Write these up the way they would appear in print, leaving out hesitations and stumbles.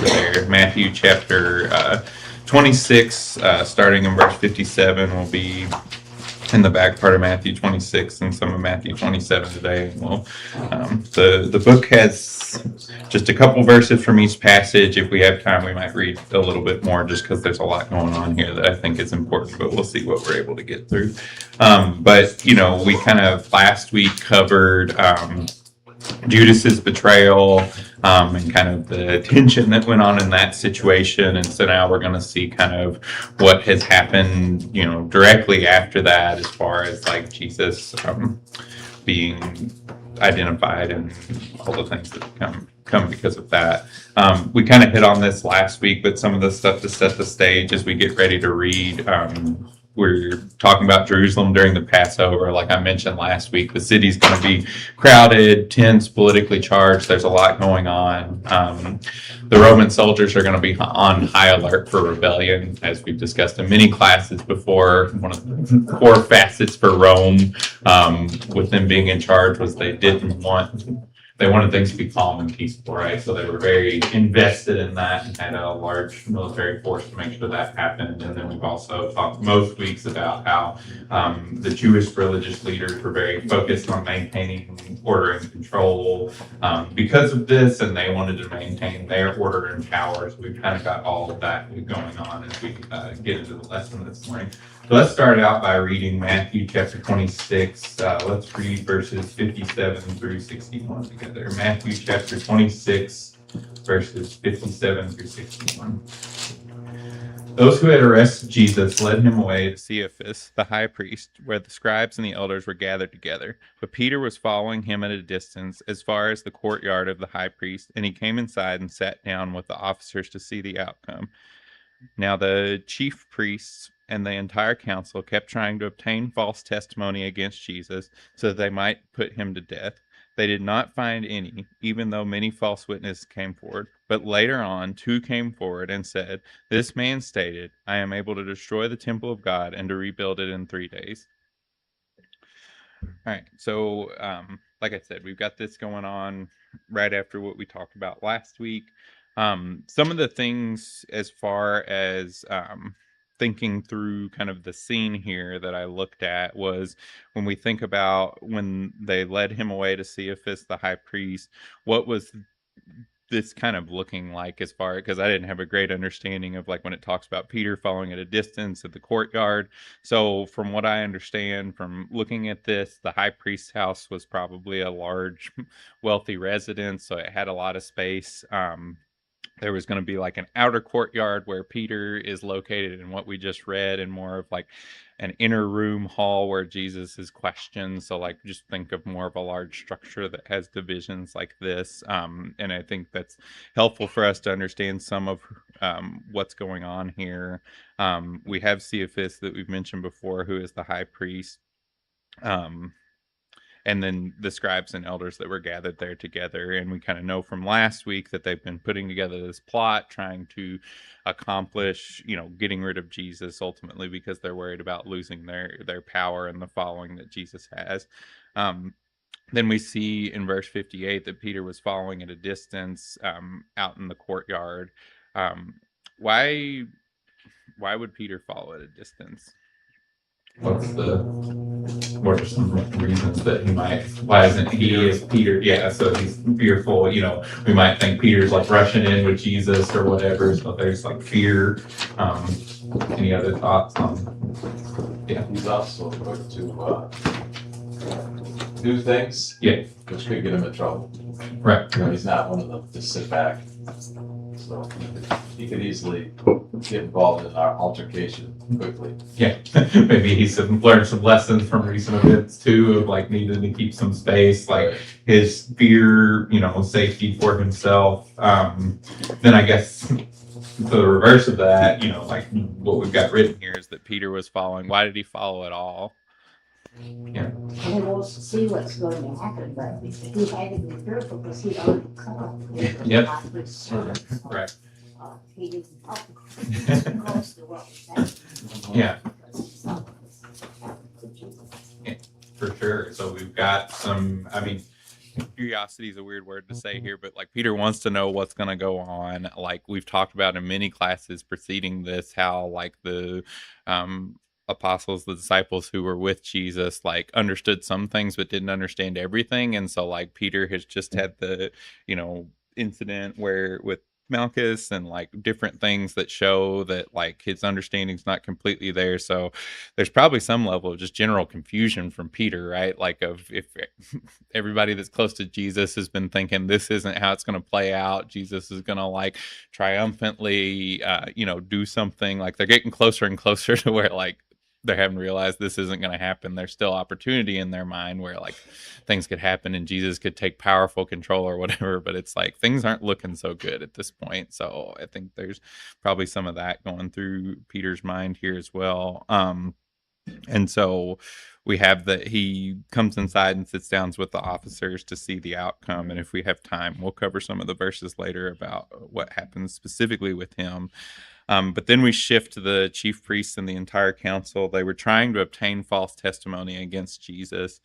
over there. Matthew chapter 26, starting in verse 57, will be in the back part of Matthew 26 and some of Matthew 27 today. Well, the book has just a couple verses from each passage. If we have time, we might read a little bit more just because there's a lot going on here that I think is important, but we'll see what we're able to get through. But, we kind of last week covered Judas's betrayal and kind of the tension that went on in that situation. And so now we're going to see kind of what has happened, directly after that, as far as like Jesus being identified and all the things that come because of that. We kind of hit on this last week, but some of the stuff to set the stage as we get ready to read. We're talking about Jerusalem during the Passover. Like I mentioned last week, the city's going to be crowded, tense, politically charged. There's a lot going on. The Roman soldiers are going to be on high alert for rebellion, as we've discussed in many classes before. One of the core facets for Rome, with them being in charge, was they wanted things to be calm and peaceful, right? So they were very invested in that and had a large military force to make sure that happened. And then we've also talked most weeks about how the Jewish religious leaders were very focused on maintaining order and control because of this, and they wanted to maintain their order and power. So we've kind of got all of that going on as we get into the lesson this morning. So let's start out by reading Matthew chapter 26. Let's read verses 57 through 61 together. Matthew chapter 26, verses 57 through 61. Those who had arrested Jesus led him away to Caiaphas, the high priest, where the scribes and the elders were gathered together. But Peter was following him at a distance, as far as the courtyard of the high priest, and he came inside and sat down with the officers to see the outcome. Now the chief priests and the entire council kept trying to obtain false testimony against Jesus so that they might put him to death. They did not find any, even though many false witnesses came forward. But later on, 2 came forward and said, "This man stated, 'I am able to destroy the temple of God and to rebuild it in 3 days.'" All right, so like I said, we've got this going on right after what we talked about last week. Some of the things as far as thinking through kind of the scene here that I looked at was when we think about when they led him away to Caiaphas, the high priest, what was this kind of looking like as far, because I didn't have a great understanding of like when it talks about Peter following at a distance at the courtyard. So from what I understand from looking at this, the high priest's house was probably a large, wealthy residence, so it had a lot of space. There was going to be like an outer courtyard where Peter is located in what we just read, and more of like an inner room hall where Jesus is questioned. So like just think of more of a large structure that has divisions like this. And I think that's helpful for us to understand some of what's going on here. We have Caiaphas that we've mentioned before, who is the high priest. And then the scribes and elders that were gathered there together. And we kind of know from last week that they've been putting together this plot, trying to accomplish, getting rid of Jesus ultimately, because they're worried about losing their power and the following that Jesus has. Then we see in verse 58 that Peter was following at a distance out in the courtyard. Why would Peter follow at a distance? What are some reasons that why isn't he as Peter? Yeah, so he's fearful. We might think Peter's like rushing in with Jesus or whatever, so there's like fear. Any other thoughts on? Yeah, he's also quick to do things. Yeah, which could get him in trouble. Right. He's not one of them to sit back. So he could easily get involved in our altercation quickly. Yeah, maybe he's learned some lessons from recent events too, of like needing to keep some space, like his fear, safety for himself. Then I guess the reverse of that, like what we've got written here is that Peter was following. Why did he follow at all? Yeah. He wants to see what's going to happen, but he had to be careful because he'd already come. Yep. Right. He didn't talk close to what was happening. Yeah. For sure. So we've got some, curiosity is a weird word to say here, but like Peter wants to know what's going to go on. Like we've talked about in many classes preceding this, how like the um, apostles, the disciples who were with Jesus, like understood some things but didn't understand everything, and so like Peter has just had the incident where with Malchus and like different things that show that like his understanding's not completely there. So there's probably some level of just general confusion from Peter, right? Like of if everybody that's close to Jesus has been thinking this isn't how it's going to play out. Jesus is going to like triumphantly, do something. Like they're getting closer and closer to where like they haven't realized this isn't going to happen. There's still opportunity in their mind where like things could happen and Jesus could take powerful control or whatever. But it's like things aren't looking so good at this point. So I think there's probably some of that going through Peter's mind here as well. And so we have that he comes inside and sits down with the officers to see the outcome. And if we have time, we'll cover some of the verses later about what happens specifically with him. But then we shift to the chief priests and the entire council. They were trying to obtain false testimony against Jesus.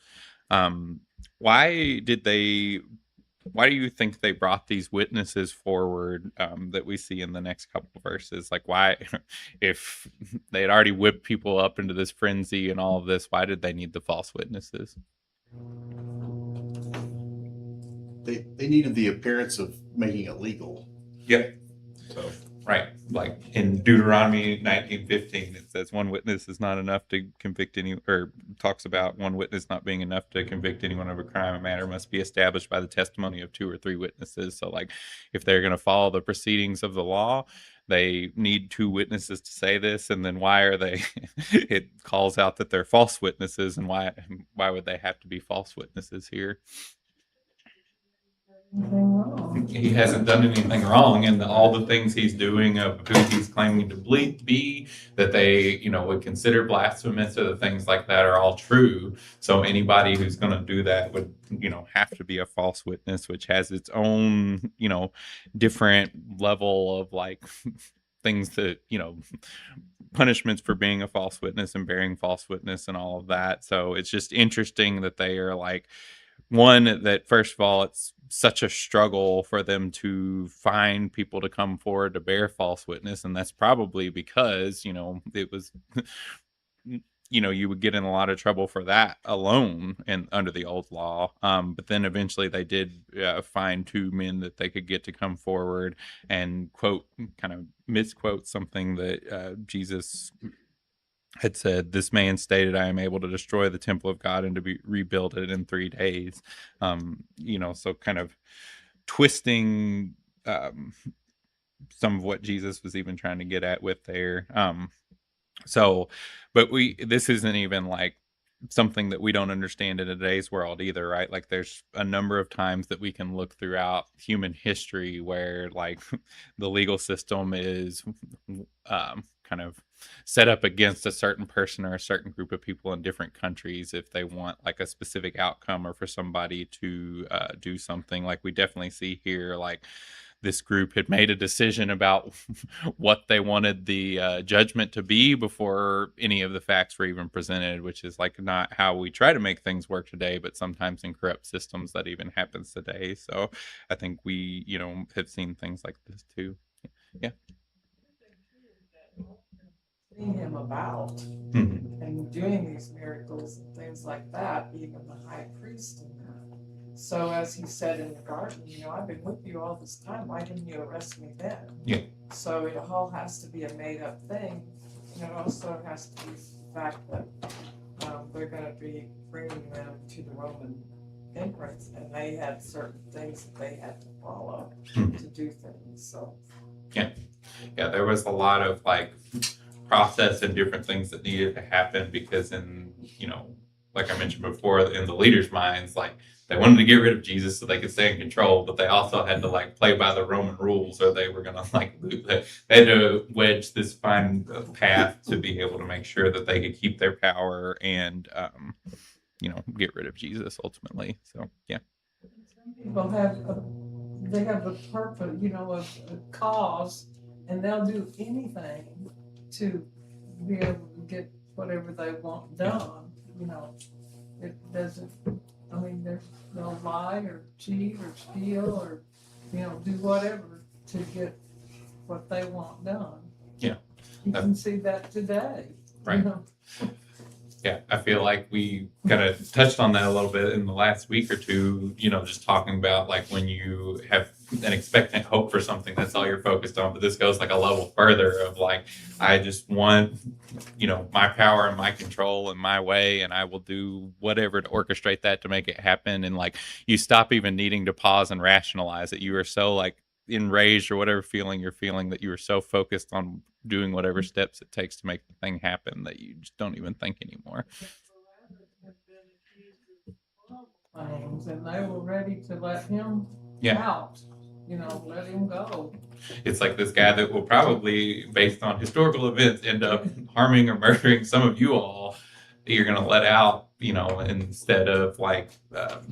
Um, why did they? Why do you think they brought these witnesses forward that we see in the next couple of verses? Like, why, if they had already whipped people up into this frenzy and all of this, why did they need the false witnesses? They needed the appearance of making it legal. Yep. So Right. Like in Deuteronomy 19:15, it says one witness is not enough to convict any, or talks about one witness not being enough to convict anyone of a crime. A matter must be established by the testimony of 2 or 3 witnesses. So, like, if they're going to follow the proceedings of the law, they need 2 witnesses to say this. And then why are they? It calls out that they're false witnesses, and why would they have to be false witnesses here? He hasn't done anything wrong, and all the things he's doing of who he's claiming to be that they would consider blasphemous, or the things like that are all true. So anybody who's going to do that would have to be a false witness, which has its own different level of like things that punishments for being a false witness and bearing false witness and all of that. So it's just interesting that they are like, one, that first of all, it's such a struggle for them to find people to come forward to bear false witness. And that's probably because, it was, you would get in a lot of trouble for that alone and under the old law. But then eventually they did find 2 men that they could get to come forward and kind of misquote something that Jesus had said. This man stated, I am able to destroy the temple of God and to rebuild it in 3 days. So kind of twisting some of what Jesus was even trying to get at with there. But this isn't even like something that we don't understand in today's world either, right? Like there's a number of times that we can look throughout human history where like the legal system is kind of set up against a certain person or a certain group of people in different countries if they want like a specific outcome, or for somebody to do something. Like we definitely see here, like this group had made a decision about what they wanted the judgment to be before any of the facts were even presented, which is like not how we try to make things work today, but sometimes in corrupt systems that even happens today. So I think we, have seen things like this too. Yeah. Seeing him about Mhm. and doing these miracles and things like that, even the high priest and that. So as he said in the garden, I've been with you all this time. Why didn't you arrest me then? Yeah. So it all has to be a made up thing. And it also has to be the fact that they're going to be bringing them to the Roman emperors, and they had certain things that they had to follow Mhm. to do things. So Yeah, there was a lot of like process and different things that needed to happen, because like I mentioned before, in the leaders' minds, like they wanted to get rid of Jesus so they could stay in control, but they also had to like play by the Roman rules, or they were gonna like they had to wedge this fine path to be able to make sure that they could keep their power and get rid of Jesus ultimately. So yeah. people they have a purpose, a cause, and they'll do anything to be able to get whatever they want done. It doesn't I mean, they'll lie or cheat or steal or, do whatever to get what they want done. Yeah. You can see that today. Right. Yeah, I feel like we kind of touched on that a little bit in the last week or two, just talking about like when you have an expectant hope for something, that's all you're focused on. But this goes like a level further of like, I just want, my power and my control and my way, and I will do whatever to orchestrate that to make it happen. And like, you stop even needing to pause and rationalize it. You are so like enraged or whatever feeling you're feeling that you are so focused on doing whatever steps it takes to make the thing happen that you just don't even think anymore. And they were ready to let him Yeah. out, let him go. It's like this guy that will probably, based on historical events, end up harming or murdering some of you all that you're going to let out, instead of like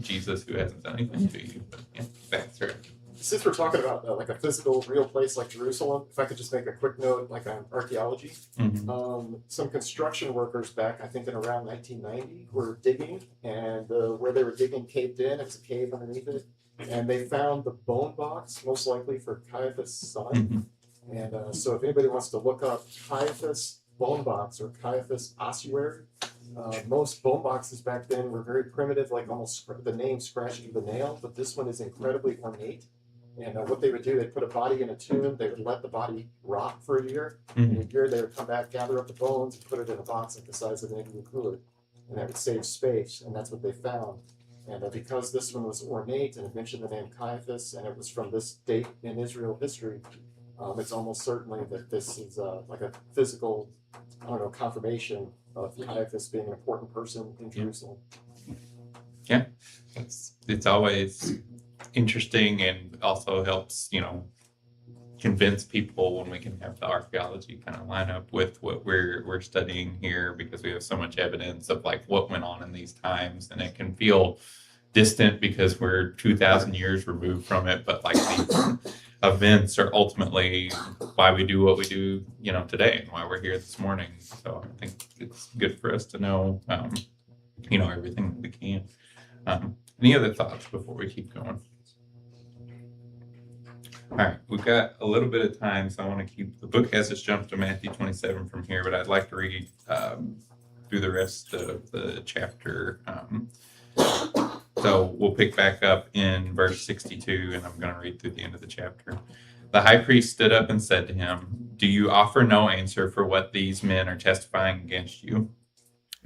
Jesus, who hasn't done anything to you. But yeah, that's right. Since we're talking about like a physical, real place like Jerusalem, if I could just make a quick note, like on archaeology, some construction workers back, I think in around 1990, were digging, and where they were digging caved in. It was a cave underneath it, and they found the bone box, most likely for Caiaphas' son. And so, if anybody wants to look up Caiaphas bone box or Caiaphas ossuary, most bone boxes back then were very primitive, like almost the name scratched through the nail, but this one is incredibly ornate. And what they would do, they'd put a body in a tomb, they would let the body rot for a year. In a year, they would come back, gather up the bones, and put it in a box like the size of an igloo cooler. And that would save space, and that's what they found. And because this one was ornate and it mentioned the name Caiaphas, and it was from this date in Israel history, it's almost certainly that this is like a physical, confirmation of Caiaphas being an important person in Jerusalem. Yeah, it's always interesting, and also helps convince people when we can have the archaeology kind of line up with what we're studying here, because we have so much evidence of like what went on in these times, and it can feel distant because we're 2,000 years removed from it, but like these events are ultimately why we do what we do today, and why we're here this morning. So I think it's good for us to know everything that we can. Any other thoughts before we keep going? All right, we've got a little bit of time, so I want to keep the book has us jump to Matthew 27 from here, but I'd like to read through the rest of the chapter. So we'll pick back up in verse 62, and I'm going to read through the end of the chapter. The high priest stood up and said to him, "Do you offer no answer for what these men are testifying against you?"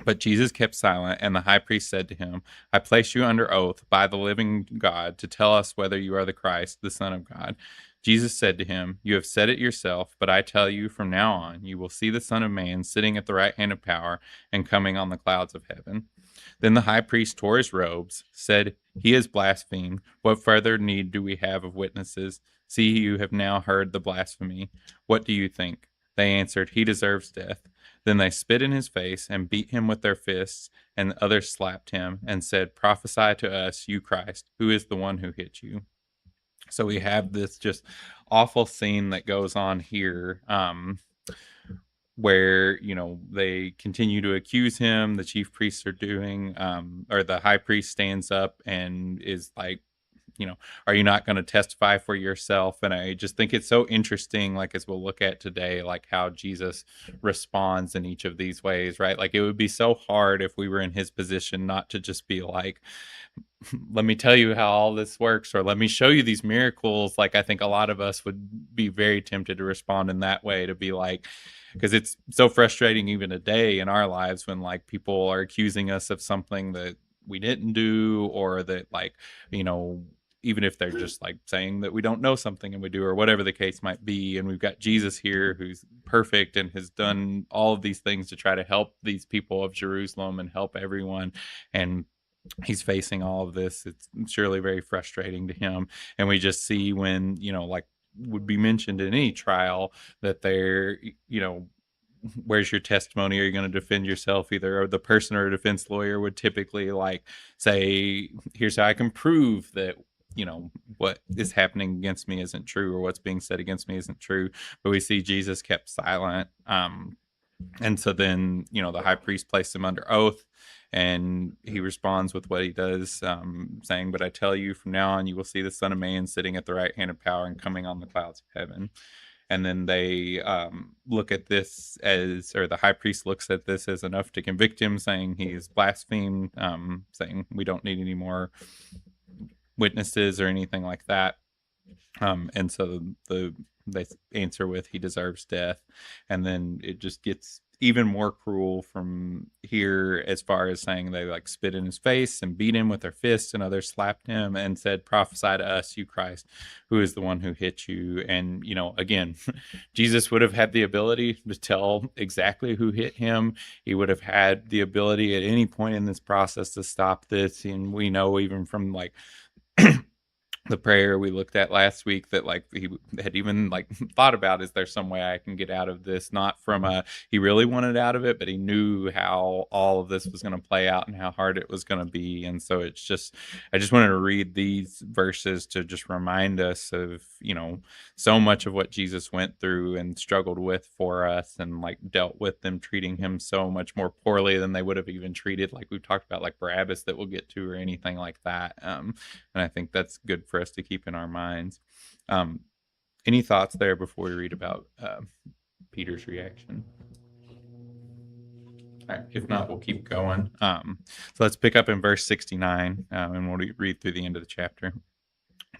But Jesus kept silent, and the high priest said to him, "I place you under oath by the living God to tell us whether you are the Christ, the Son of God." Jesus said to him, "You have said it yourself, but I tell you, from now on, you will see the Son of Man sitting at the right hand of power and coming on the clouds of heaven." Then the high priest tore his robes, said, "He has blasphemed. What further need do we have of witnesses? See, you have now heard the blasphemy. What do you think?" They answered, "He deserves death." Then they spit in his face and beat him with their fists, and others slapped him and said, "Prophesy to us, you Christ, who is the one who hit you?" So we have this just awful scene that goes on here, where they continue to accuse him. The chief priests are doing, or the high priest stands up and is like, are you not going to testify for yourself? And I just think it's so interesting, like as we'll look at today, like how Jesus responds in each of these ways, right? Like it would be so hard if we were in his position not to just be like, let me tell you how all this works, or let me show you these miracles. Like I think a lot of us would be very tempted to respond in that way, to be like, because it's so frustrating even today in our lives when like people are accusing us of something that we didn't do, or that like, even if they're just like saying that we don't know something and we do, or whatever the case might be. And we've got Jesus here who's perfect and has done all of these things to try to help these people of Jerusalem and help everyone. And he's facing all of this. It's surely very frustrating to him. And we just see when, like would be mentioned in any trial, that they're, where's your testimony? Are you going to defend yourself? Either the person or a defense lawyer would typically like say, here's how I can prove that what is happening against me isn't true, or what's being said against me isn't true. But we see Jesus kept silent. And so then, the high priest placed him under oath, And he responds with what he does, saying, "But I tell you, from now on, you will see the Son of Man sitting at the right hand of power and coming on the clouds of heaven." And then they look at this as, or the high priest looks at this as enough to convict him, saying he's blasphemed, saying we don't need any more witnesses or anything like that. And so they answer with he deserves death. And then it just gets even more cruel from here, as far as saying they like spit in his face and beat him with their fists, and others slapped him and said, "Prophesy to us, you Christ, who is the one who hit you?" And again, Jesus would have had the ability to tell exactly who hit him. He would have had the ability at any point in this process to stop this. And we know even from like the prayer we looked at last week that like he had even like thought about, is there some way I can get out of this? Not from he really wanted out of it, but he knew how all of this was going to play out and how hard it was going to be. And so I just wanted to read these verses to just remind us of so much of what Jesus went through and struggled with for us, and like dealt with them treating him so much more poorly than they would have even treated, like we've talked about, like Barabbas, that we'll get to, or anything like that. And I think that's good for us to keep in our minds. Any thoughts there before we read about Peter's reaction? All right, if not, we'll keep going. So let's pick up in verse 69, and we'll read through the end of the chapter.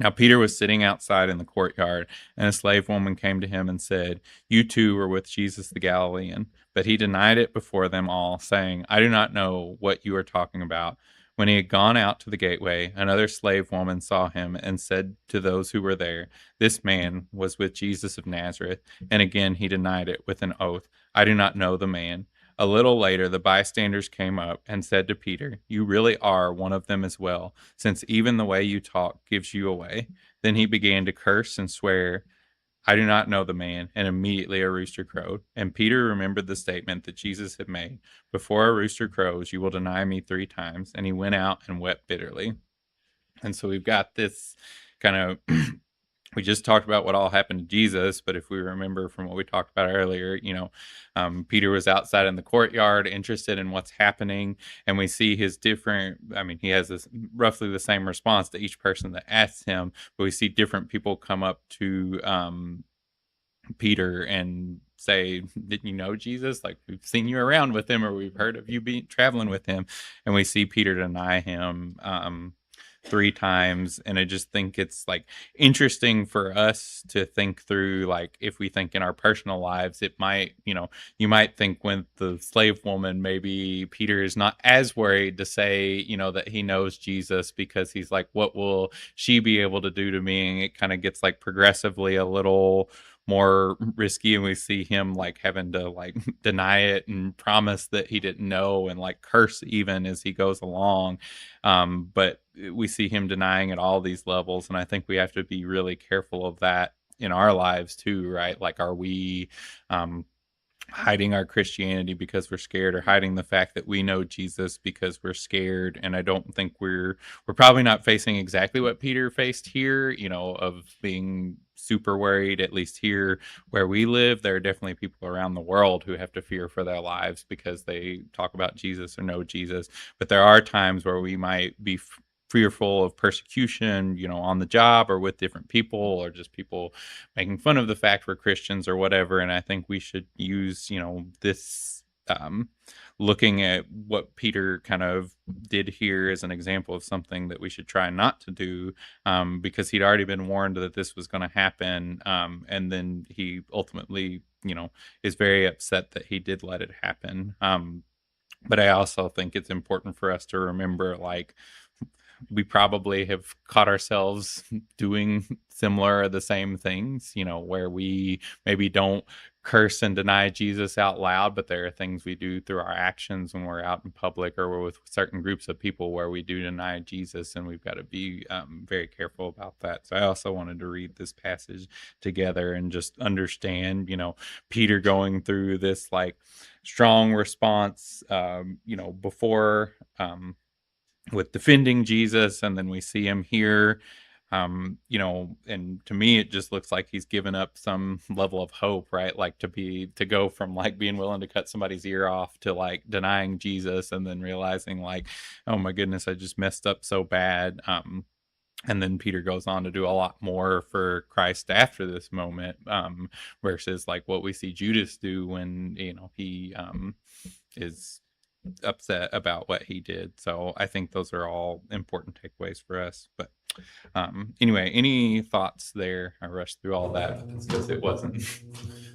Now Peter was sitting outside in the courtyard, and a slave woman came to him and said, "You too were with Jesus the Galilean." But he denied it before them all, saying, "I do not know what you are talking about." When he had gone out to the gateway, another slave woman saw him and said to those who were there, "This man was with Jesus of Nazareth." And again he denied it with an oath, "I do not know the man." A little later, the bystanders came up and said to Peter, "You really are one of them as well, since even the way you talk gives you away." Then he began to curse and swear, "I do not know the man." And immediately a rooster crowed. And Peter remembered the statement that Jesus had made, "Before a rooster crows, you will deny me 3 times." And he went out and wept bitterly. And so we've got this kind of we just talked about what all happened to Jesus, but if we remember from what we talked about earlier, Peter was outside in the courtyard, interested in what's happening, and we see his different. I mean, he has this roughly the same response to each person that asks him, but we see different people come up to Peter and say, "Didn't you know Jesus? Like, we've seen you around with him, or we've heard of you traveling with him." And we see Peter deny him 3 times. And I just think it's like interesting for us to think through, like, if we think in our personal lives, it might, you might think with the slave woman, maybe Peter is not as worried to say, that he knows Jesus, because he's like, what will she be able to do to me? And it kind of gets like progressively a little more risky, and we see him like having to like deny it and promise that he didn't know, and like curse even as he goes along. But we see him denying at all these levels, and I think we have to be really careful of that in our lives too, right? Like, are we hiding our Christianity because we're scared, or hiding the fact that we know Jesus because we're scared? And I don't think we're probably not facing exactly what Peter faced here, of being super worried. At least here where we live, there are definitely people around the world who have to fear for their lives because they talk about Jesus or know Jesus. But there are times where we might be fearful of persecution, on the job or with different people, or just people making fun of the fact we're Christians or whatever. And I think we should use, this looking at what Peter kind of did here as an example of something that we should try not to do, because he'd already been warned that this was going to happen. And then he ultimately, is very upset that he did let it happen. But I also think it's important for us to remember, like, we probably have caught ourselves doing similar or the same things, where we maybe don't curse and deny Jesus out loud, but there are things we do through our actions when we're out in public or we're with certain groups of people where we do deny Jesus, and we've got to be very careful about that. So I also wanted to read this passage together and just understand, Peter going through this like strong response, before with defending Jesus, and then we see him here You know, and to me it just looks like he's given up some level of hope, right? Like to go from like being willing to cut somebody's ear off to like denying Jesus and then realizing like, oh my goodness, I just messed up so bad. And then Peter goes on to do a lot more for Christ after this moment, versus like what we see Judas do when, you know, he is upset about what he did. So I think those are all important takeaways for us. But anyway, any thoughts there? I rushed through all that because it wasn't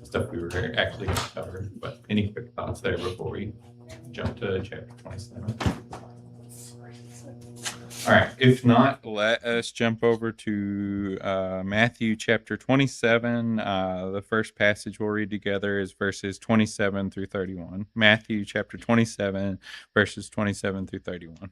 stuff we were actually going to cover. But any quick thoughts there before we jump to chapter 27? All right, if not, let us jump over to Matthew chapter 27. The first passage we'll read together is verses 27 through 31. Matthew chapter 27, verses 27 through 31.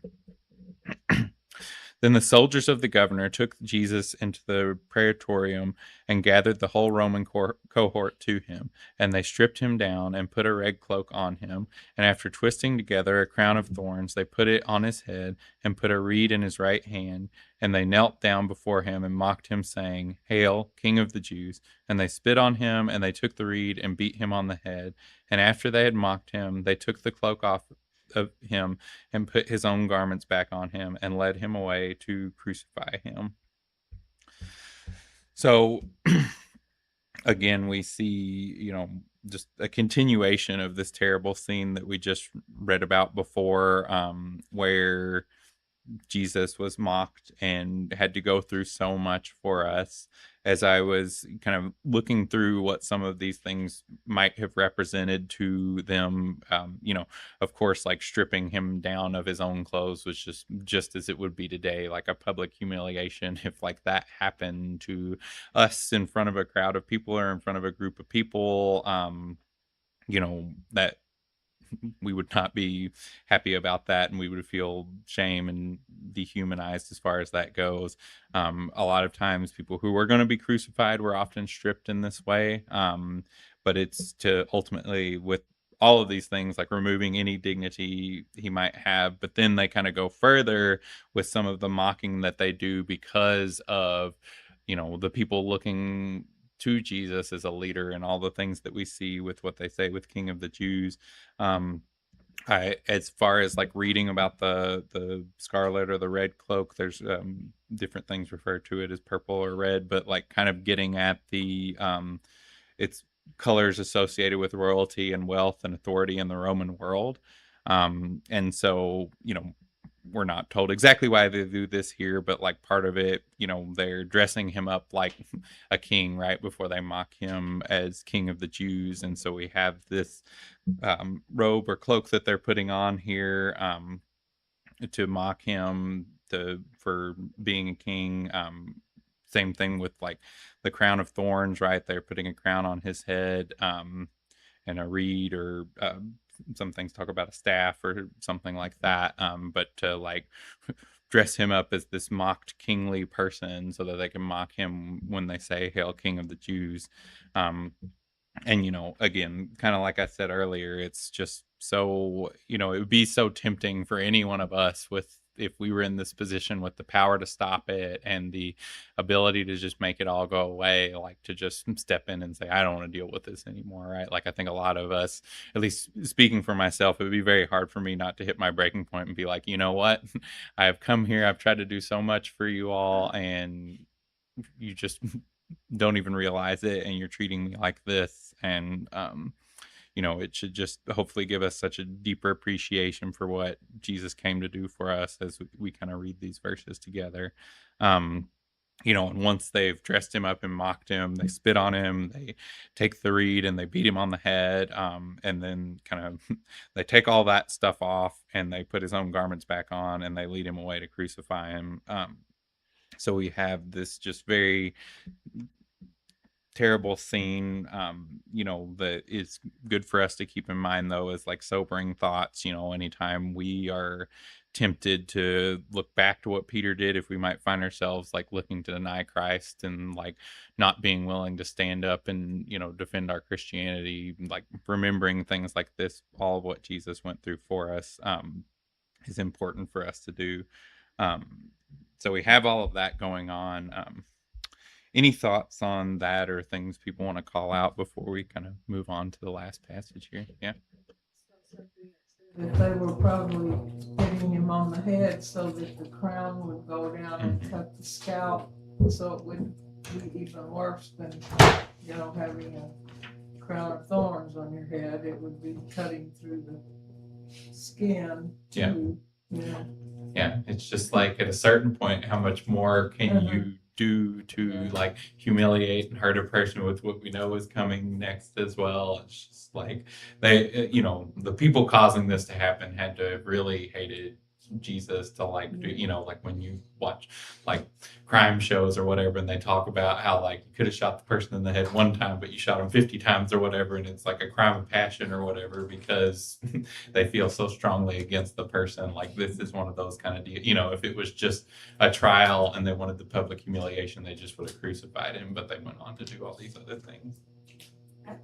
Then the soldiers of the governor took Jesus into the praetorium and gathered the whole Roman cohort to him. And they stripped him down and put a red cloak on him. And after twisting together a crown of thorns, they put it on his head and put a reed in his right hand. And they knelt down before him and mocked him, saying, "Hail, King of the Jews!" And they spit on him, and they took the reed and beat him on the head. And after they had mocked him, they took the cloak off of him and put his own garments back on him and led him away to crucify him. So again, we see, you know, just a continuation of this terrible scene that we just read about before, where Jesus was mocked and had to go through so much for us. As I was kind of looking through what some of these things might have represented to them, you know, of course, like stripping him down of his own clothes was just as it would be today, like a public humiliation. If like that happened to us in front of a crowd of people or in front of a group of people, you know, that we would not be happy about that, and we would feel shame and dehumanized as far as that goes. A lot of times people who were going to be crucified were often stripped in this way, but it's to ultimately, with all of these things, like removing any dignity he might have. But then they kind of go further with some of the mocking that they do because of, you know, the people looking to Jesus as a leader and all the things that we see with what they say with King of the Jews. As far as like reading about the scarlet or the red cloak, there's different things referred to it as purple or red, but like kind of getting at the its colors associated with royalty and wealth and authority in the Roman world. And so, you know, we're not told exactly why they do this here, but like part of it, you know, they're dressing him up like a king right before they mock him as King of the Jews. And so we have this robe or cloak that they're putting on here to mock him for being a king. Same thing with like the crown of thorns, right? They're putting a crown on his head, and a reed, or some things talk about a staff or something like that. But to like dress him up as this mocked kingly person so that they can mock him when they say, "Hail, King of the Jews." And, you know, again, kind of like I said earlier, it's just so, you know, it would be so tempting for any one of us if we were in this position with the power to stop it and the ability to just make it all go away, like to just step in and say, "I don't want to deal with this anymore," right? Like I think a lot of us, at least speaking for myself, it would be very hard for me not to hit my breaking point and be like, "You know what? I have come here, I've tried to do so much for you all, and you just don't even realize it, and you're treating me like this." And you know, it should just hopefully give us such a deeper appreciation for what Jesus came to do for us as we kind of read these verses together. You know, and once they've dressed him up and mocked him, they spit on him, they take the reed and they beat him on the head, and then kind of they take all that stuff off and they put his own garments back on and they lead him away to crucify him. So we have this just very terrible scene, you know, that is good for us to keep in mind, though, as like sobering thoughts. You know, anytime we are tempted to look back to what Peter did, if we might find ourselves like looking to deny Christ and like not being willing to stand up and, you know, defend our Christianity, like remembering things like this, all of what Jesus went through for us, is important for us to do. so we have all of that going on. Any thoughts on that or things people want to call out before we kind of move on to the last passage here? Yeah. That they were probably hitting him on the head so that the crown would go down and cut the scalp, so it would be even worse than, having a crown of thorns on your head. It would be cutting through the skin Yeah. too. Yeah, it's just like at a certain point, how much more can you do to like humiliate and hurt a person with what we know is coming next as well? It's just like they, the people causing this to happen had to have really hated Jesus to like, like when you watch like crime shows or whatever, and they talk about how like you could have shot the person in the head one time, but you shot him 50 times or whatever, and it's like a crime of passion or whatever because they feel so strongly against the person. Like this is one of those kind of deals. If it was just a trial and they wanted the public humiliation, they just would have crucified him, but they went on to do all these other things.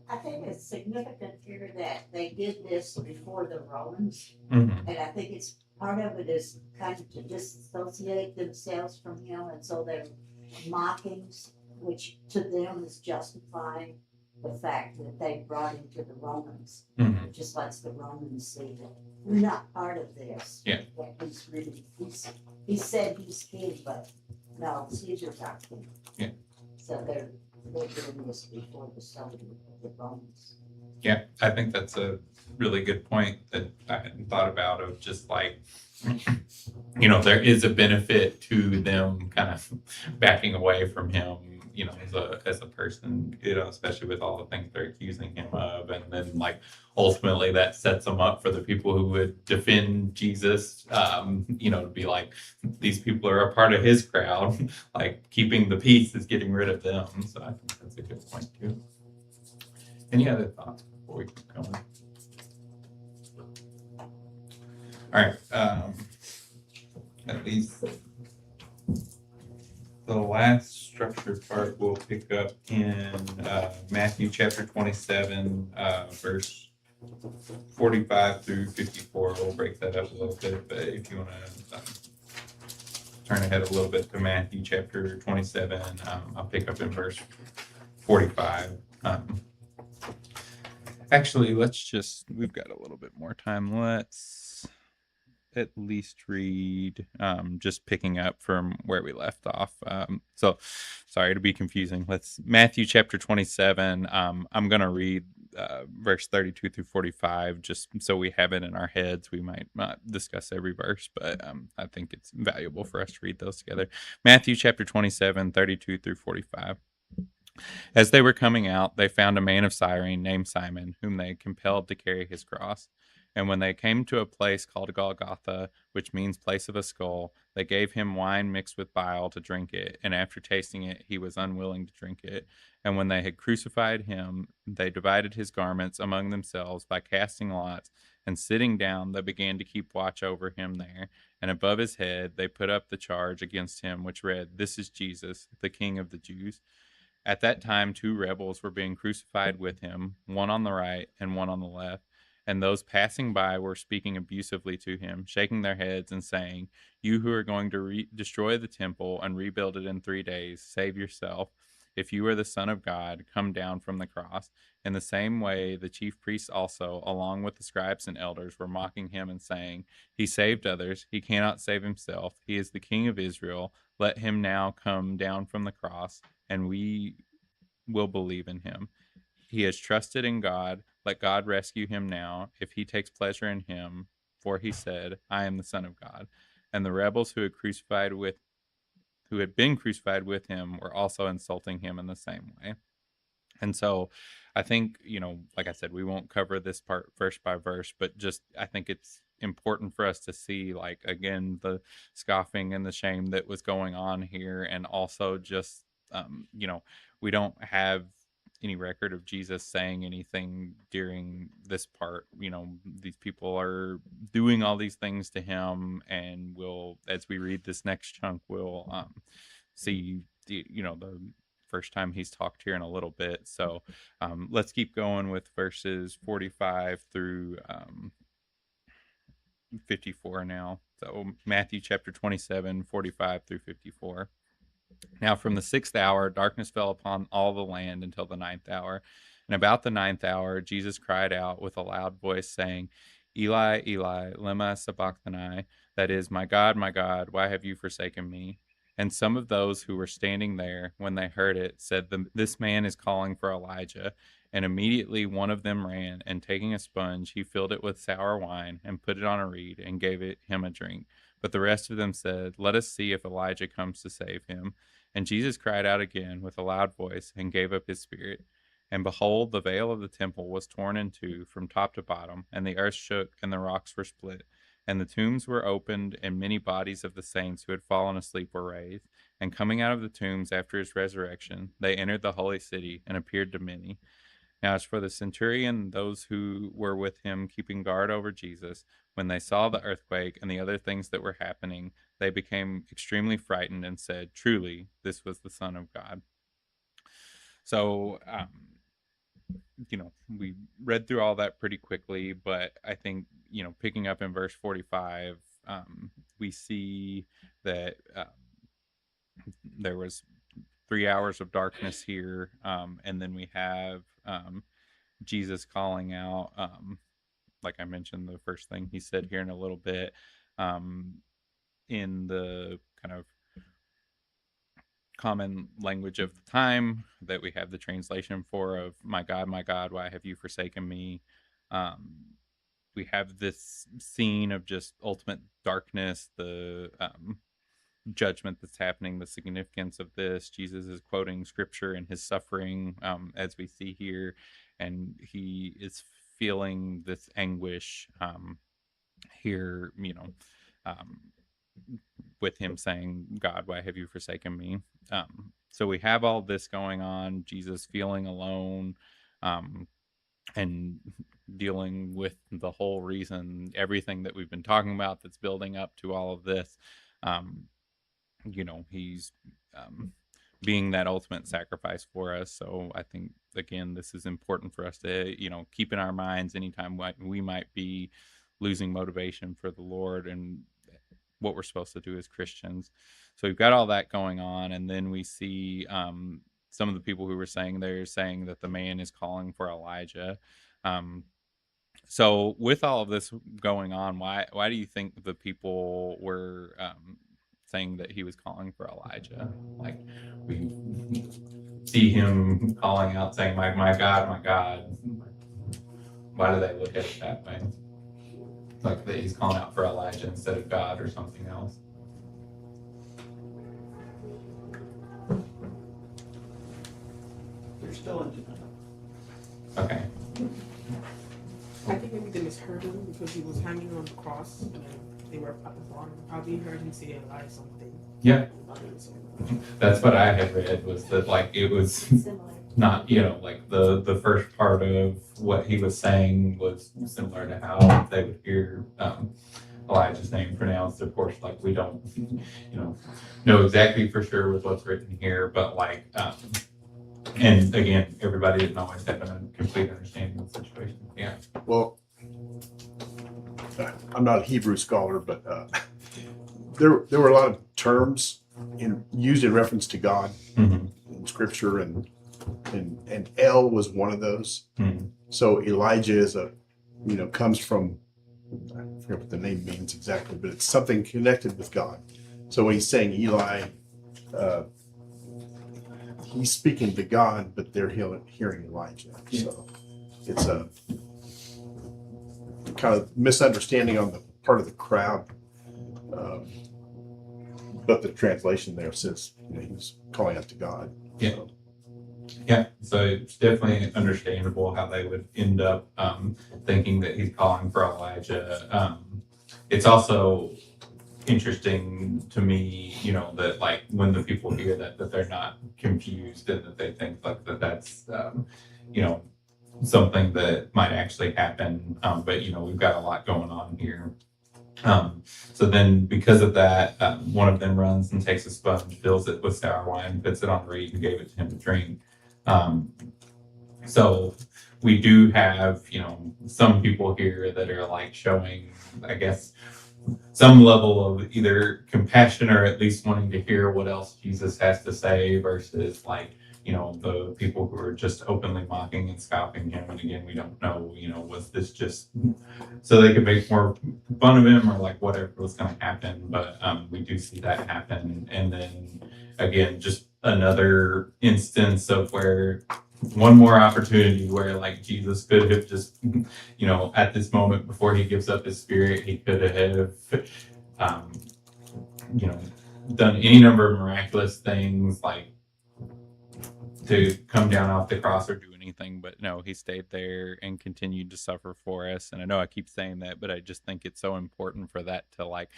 I think it's significant here that they did this before the Romans, Mm-hmm. and I think it's part of it is kind of to disassociate themselves from him, and so their mockings, which to them is justifying the fact that they brought him to the Romans. Mm-hmm. It just lets the Romans see that we're not part of this. Yeah. That he's really, he said he's king, but no, Caesar's our king. Yeah. So they're doing this before the selling of the Romans. Yeah, I think that's a really good point that I hadn't thought about of just like, there is a benefit to them kind of backing away from him, as a person, especially with all the things they're accusing him of. And then like ultimately that sets them up for the people who would defend Jesus, to be like, these people are a part of his crowd, like keeping the peace is getting rid of them. So I think that's a good point too. Any other thoughts before we keep going? All right. At least the last structured part we'll pick up in Matthew chapter 27, verse 45 through 54. We'll break that up a little bit, but if you want to turn ahead a little bit to Matthew chapter 27, I'll pick up in verse 45. Actually, we've got a little bit more time. Let's at least read, just picking up from where we left off. So sorry to be confusing. Matthew chapter 27. I'm going to read verse 32 through 45, just so we have it in our heads. We might not discuss every verse, but I think it's valuable for us to read those together. Matthew chapter 27, 32 through 45. As they were coming out, they found a man of Cyrene named Simon, whom they compelled to carry his cross. And when they came to a place called Golgotha, which means place of a skull, they gave him wine mixed with bile to drink it. And after tasting it, he was unwilling to drink it. And when they had crucified him, they divided his garments among themselves by casting lots. And sitting down, they began to keep watch over him there. And above his head, they put up the charge against him, which read, "This is Jesus, the King of the Jews." At that time, 2 rebels were being crucified with him, one on the right and one on the left. And those passing by were speaking abusively to him, shaking their heads and saying, "You who are going to destroy the temple and rebuild it in 3 days, save yourself. If you are the Son of God, come down from the cross." In the same way, the chief priests also, along with the scribes and elders, were mocking him and saying, "He saved others. He cannot save himself. He is the King of Israel. Let him now come down from the cross, and we will believe in him. He has trusted in God. Let God rescue him now, if he takes pleasure in him. For he said, 'I am the Son of God.'" And the rebels who had been crucified with him were also insulting him in the same way. And so I think, like I said, we won't cover this part verse by verse, but just I think it's important for us to see, like, again, the scoffing and the shame that was going on here. And also just, we don't have any record of Jesus saying anything during this part. These people are doing all these things to him, and as we read this next chunk, we'll see the first time he's talked here in a little bit. So let's keep going with verses 45 through 54 now. So Matthew chapter 27, 45 through 54. Now from the 6th hour, darkness fell upon all the land until the 9th hour. And about the 9th hour, Jesus cried out with a loud voice, saying, Eli, Eli, lema sabachthani, that is, my God, why have you forsaken me? And some of those who were standing there, when they heard it, said, This man is calling for Elijah. And immediately one of them ran, and taking a sponge, he filled it with sour wine, and put it on a reed, and gave him a drink. But the rest of them said, Let us see if Elijah comes to save him. And Jesus cried out again with a loud voice, and gave up his spirit. And behold, the veil of the temple was torn in two from top to bottom, and the earth shook, and the rocks were split. And the tombs were opened, and many bodies of the saints who had fallen asleep were raised. And coming out of the tombs after his resurrection, they entered the holy city, and appeared to many. Now, as for the centurion, those who were with him keeping guard over Jesus, when they saw the earthquake and the other things that were happening, they became extremely frightened and said, Truly, this was the Son of God. So, we read through all that pretty quickly, but I think, picking up in verse 45, we see that there was 3 hours of darkness here, and then we have Jesus calling out, like I mentioned, the first thing he said here in a little bit, in the kind of common language of the time that we have the translation for of my God, why have you forsaken me? We have this scene of just ultimate darkness, the judgment that's happening, the significance of this. Jesus is quoting scripture in his suffering, as we see here, and he is feeling this anguish here, with him saying, God, why have you forsaken me? So we have all this going on, Jesus feeling alone, and dealing with the whole reason, everything that we've been talking about that's building up to all of this. He's being that ultimate sacrifice for us. So I think, again, this is important for us to, keep in our minds anytime we might be losing motivation for the Lord and what we're supposed to do as Christians. So we've got all that going on. And then we see some of the people who were saying that the man is calling for Elijah. So with all of this going on, why do you think the people were saying that he was calling for Elijah? Like, we see him calling out saying, my God. Why do they look at it that way? Like that he's calling out for Elijah instead of God or something else? They're still in denial. Okay. I think maybe they misheard him because he was hanging on the cross and they were at the bottom. Probably heard him say Elijah something. Yeah. That's what I had read, was that like it was Similar. not, like the first part of what he was saying was similar to how they would hear Elijah's name pronounced. Of course, like we don't, know exactly for sure with what's written here, but like, and again, everybody didn't always have a complete understanding of the situation. Yeah. Well, I'm not a Hebrew scholar, but there were a lot of terms used in reference to God in Scripture, and El was one of those. So Elijah is comes from, I forget what the name means exactly, but it's something connected with God. So when he's saying Eli, he's speaking to God, but they're hearing Elijah. So it's a kind of misunderstanding on the part of the crowd. But the translation there says he was calling out to God. Yeah. So. Yeah, so it's definitely understandable how they would end up thinking that he's calling for Elijah. It's also interesting to me, that like when the people hear that they're not confused and that they think like that's something that might actually happen. But we've got a lot going on here. So then because of that, one of them runs and takes a sponge, fills it with sour wine, puts it on a reed, and gave it to him to drink. So we do have, some people here that are like showing, I guess, some level of either compassion or at least wanting to hear what else Jesus has to say versus like, the people who are just openly mocking and scoffing him. And again, we don't know, was this just so they could make more fun of him or like whatever was going to happen. But we do see that happen. And then again, just another instance of where one more opportunity where like Jesus could have just, at this moment before he gives up his spirit, he could have, done any number of miraculous things like to come down off the cross or do anything, but no, he stayed there and continued to suffer for us. And I know I keep saying that, but I just think it's so important for that to like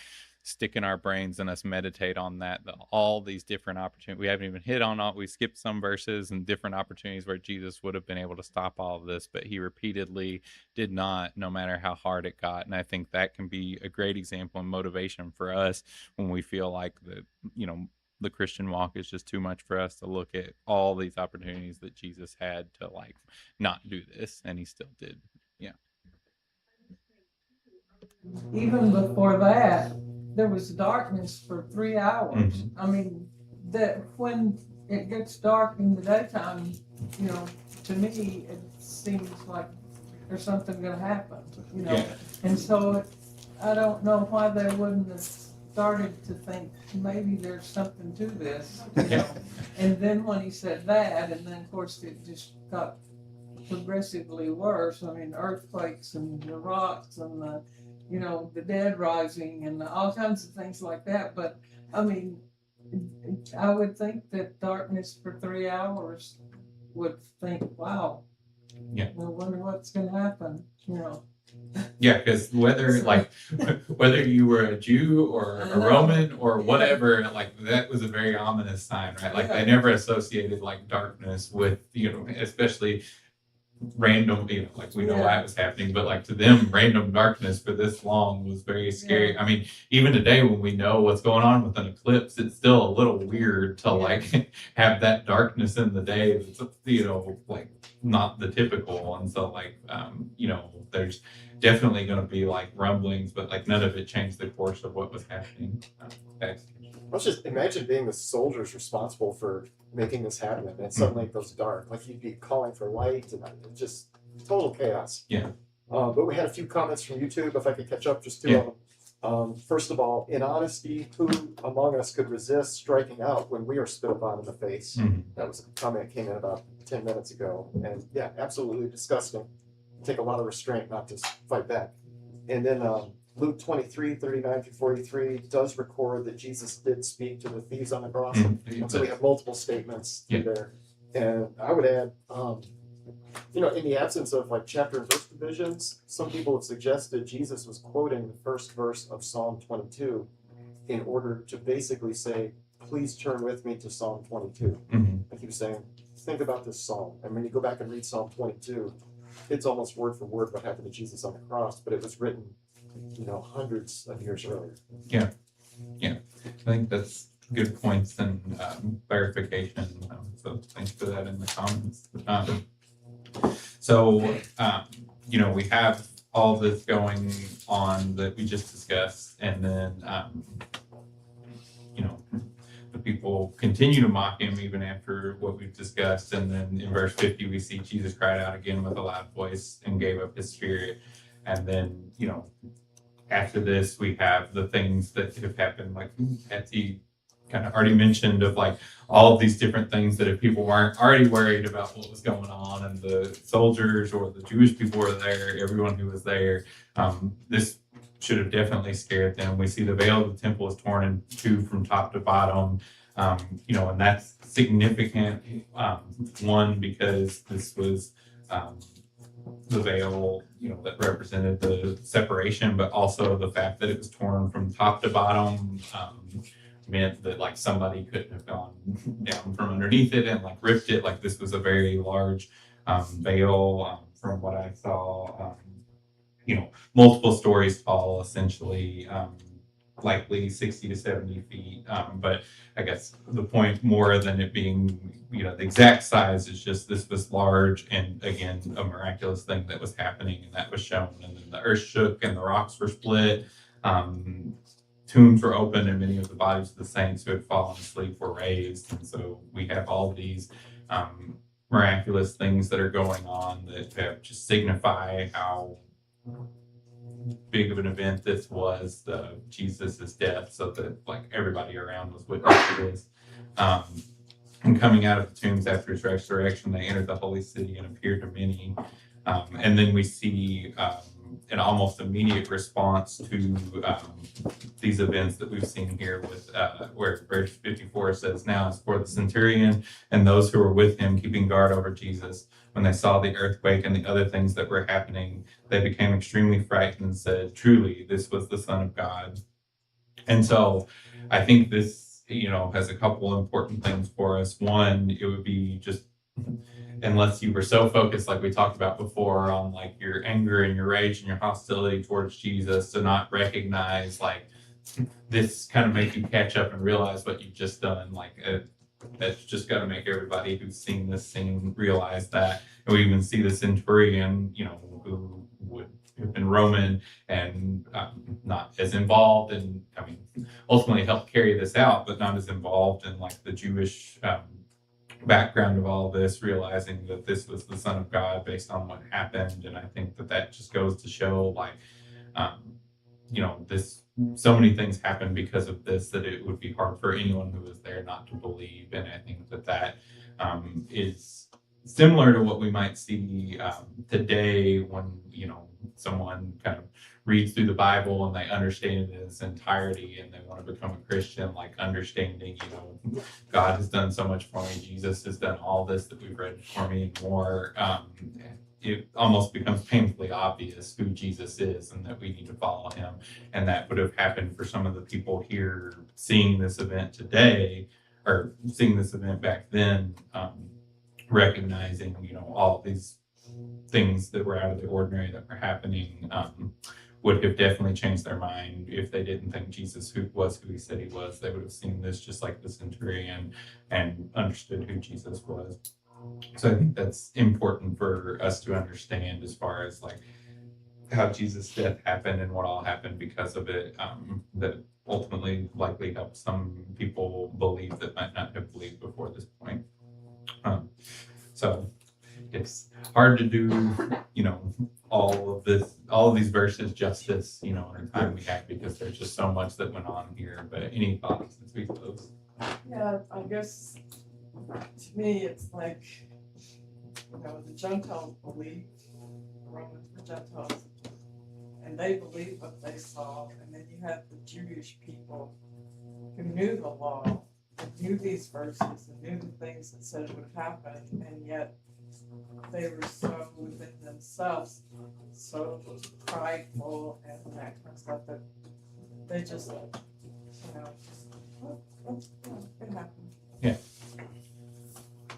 stick in our brains and us meditate on that all these different opportunities we haven't even hit on. All we skipped some verses and different opportunities where Jesus would have been able to stop all of this, but he repeatedly did not, no matter how hard it got. And I think that can be a great example and motivation for us when we feel like the Christian walk is just too much for us, to look at all these opportunities that Jesus had to like not do this, and he still did. Yeah. Even before that, there was darkness for 3 hours. Mhm. I mean, that when it gets dark in the daytime, to me, it seems like there's something gonna happen, Yeah. And so I don't know why they wouldn't have started to think maybe there's something to this, And then when he said that, and then of course it just got progressively worse. I mean, earthquakes and the rocks and the dead rising and all kinds of things like that. But I mean, I would think that darkness for 3 hours would think, wow, Yeah. I wonder what's going to happen, Yeah, because whether you were a Jew or a Roman or whatever, like that was a very ominous sign, right? Like they never associated like darkness with, especially random, like we know why it was happening, but like to them, random darkness for this long was very scary. I mean, even today when we know what's going on with an eclipse, it's still a little weird to like have that darkness in the day that's, like not the typical. And so like, there's definitely going to be like rumblings, but like none of it changed the course of what was happening. Let's just imagine being the soldiers responsible for making this happen, and suddenly it goes dark. Like you'd be calling for light, and just total chaos. Yeah. But we had a few comments from YouTube. If I could catch up, just two of them. First of all, in honesty, who among us could resist striking out when we are spit upon in the face? Mhm. That was a comment that came in about 10 minutes ago, and yeah, absolutely disgusting. Take a lot of restraint not to fight back. And then Luke 23:39-43 does record that Jesus did speak to the thieves on the cross. And so we have multiple statements in there. And I would add, in the absence of like chapter and verse divisions, some people have suggested Jesus was quoting the first verse of Psalm 22 in order to basically say, please turn with me to Psalm 22. Like he was saying, think about this psalm. And when you go back and read Psalm 22, it's almost word for word what happened to Jesus on the cross, but it was written, hundreds of years earlier. Yeah. I think that's good points and clarification. So thanks for that in the comments. So, we have all this going on that we just discussed, and then, the people continue to mock him even after what we've discussed. And then in verse 50, we see Jesus cried out again with a loud voice and gave up his spirit. And then, after this, we have the things that have happened, like Betsy kind of already mentioned, of like all of these different things that if people weren't already worried about what was going on, and the soldiers or the Jewish people were there, everyone who was there, this should have definitely scared them. We see the veil of the temple is torn in two from top to bottom, and that's significant. One, because this was the veil, that represented the separation, but also the fact that it was torn from top to bottom meant that like somebody couldn't have gone down from underneath it and like ripped it. Like this was a very large veil, from what I saw. Multiple stories tall, essentially. likely 60 to 70 feet. But I guess the point, more than it being, the exact size, is just this was large, and again, a miraculous thing that was happening, and that was shown. And then the earth shook and the rocks were split. Tombs were opened, and many of the bodies of the saints who had fallen asleep were raised. And so we have all these miraculous things that are going on that have just signify how big of an event this was, Jesus's death, so that like everybody around was witness to this. And coming out of the tombs after his resurrection, they entered the holy city and appeared to many. And then we see an almost immediate response to these events that we've seen here with where verse 54 says, "Now as for the centurion and those who were with him keeping guard over Jesus, when they saw the earthquake and the other things that were happening, they became extremely frightened and said, 'Truly, this was the Son of God.'" And so I think this, has a couple important things for us. One, it would be just, unless you were so focused, like we talked about before, on like your anger and your rage and your hostility towards Jesus, to not recognize like this kind of make you catch up and realize what you've just done. Like that's just got to make everybody who's seen this scene realize that. And we even see the centurion, who would have been Roman and not as involved, and ultimately helped carry this out, but not as involved in like the Jewish background of all of this, realizing that this was the Son of God based on what happened. And I think that just goes to show like, this, so many things happen because of this, that it would be hard for anyone who was there not to believe. And I think that is similar to what we might see today when, someone kind of reads through the Bible and they understand it in its entirety and they want to become a Christian, like understanding, God has done so much for me. Jesus has done all this that we've read for me and more. It almost becomes painfully obvious who Jesus is and that we need to follow him. And that would have happened for some of the people here seeing this event today, or seeing this event back then, recognizing, all of these things that were out of the ordinary that were happening, would have definitely changed their mind. If they didn't think Jesus was who he said he was, they would have seen this just like the centurion and understood who Jesus was. So I think that's important for us to understand, as far as like how Jesus' death happened and what all happened because of it, that ultimately likely helped some people believe that might not have believed before this point. So it's hard to do, all of these verses justice, in the time we have, because there's just so much that went on here. But any thoughts since we close? Yeah, I guess to me it's like, the Gentiles believe, the Romans were Gentiles, and they believed what they saw, and then you had the Jewish people who knew the law, and knew these verses, and knew the things that said would happen, and yet they were so within themselves, so prideful and that kind of stuff, that they just, it happened. Yeah.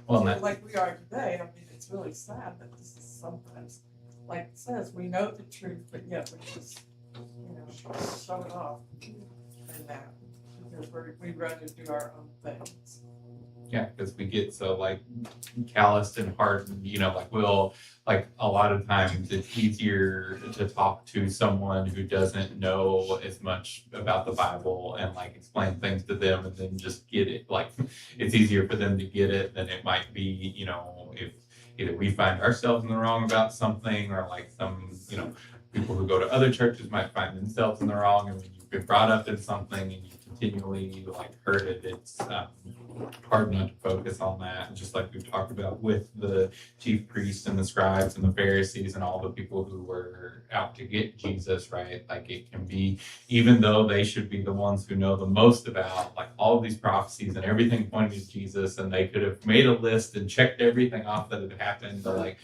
Well, Like we are today, it's really sad that this is sometimes, like it says, we know the truth, but yet we just, shut it off and that, because we'd rather do our own things. Yeah, because we get so like calloused and hardened, like a lot of times it's easier to talk to someone who doesn't know as much about the Bible and like explain things to them and then just get it. Like it's easier for them to get it than it might be, if either we find ourselves in the wrong about something, or like some, people who go to other churches might find themselves in the wrong. And when you've been brought up in something and you continually like heard it, it's hard not to focus on that. And just like we've talked about with the chief priests and the scribes and the Pharisees and all the people who were out to get Jesus, right? Like it can be, even though they should be the ones who know the most about like all of these prophecies and everything pointing to Jesus, and they could have made a list and checked everything off that had happened to like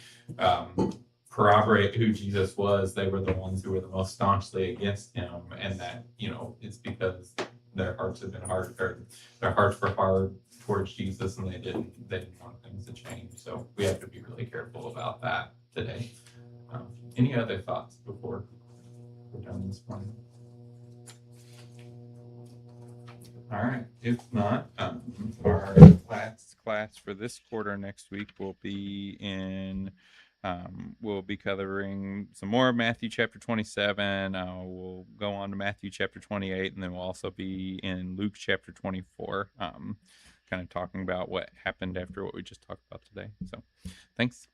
corroborate who Jesus was, they were the ones who were the most staunchly against him. And that, it's because their hearts have been hard, or their hearts were hard towards Jesus, and they didn't want things to change. So we have to be really careful about that today. Any other thoughts before we're done this morning? All right. If not, our last class for this quarter next week will be in. We'll be covering some more of Matthew chapter 27. We'll go on to Matthew chapter 28, and then we'll also be in Luke chapter 24, kind of talking about what happened after what we just talked about today. So, thanks.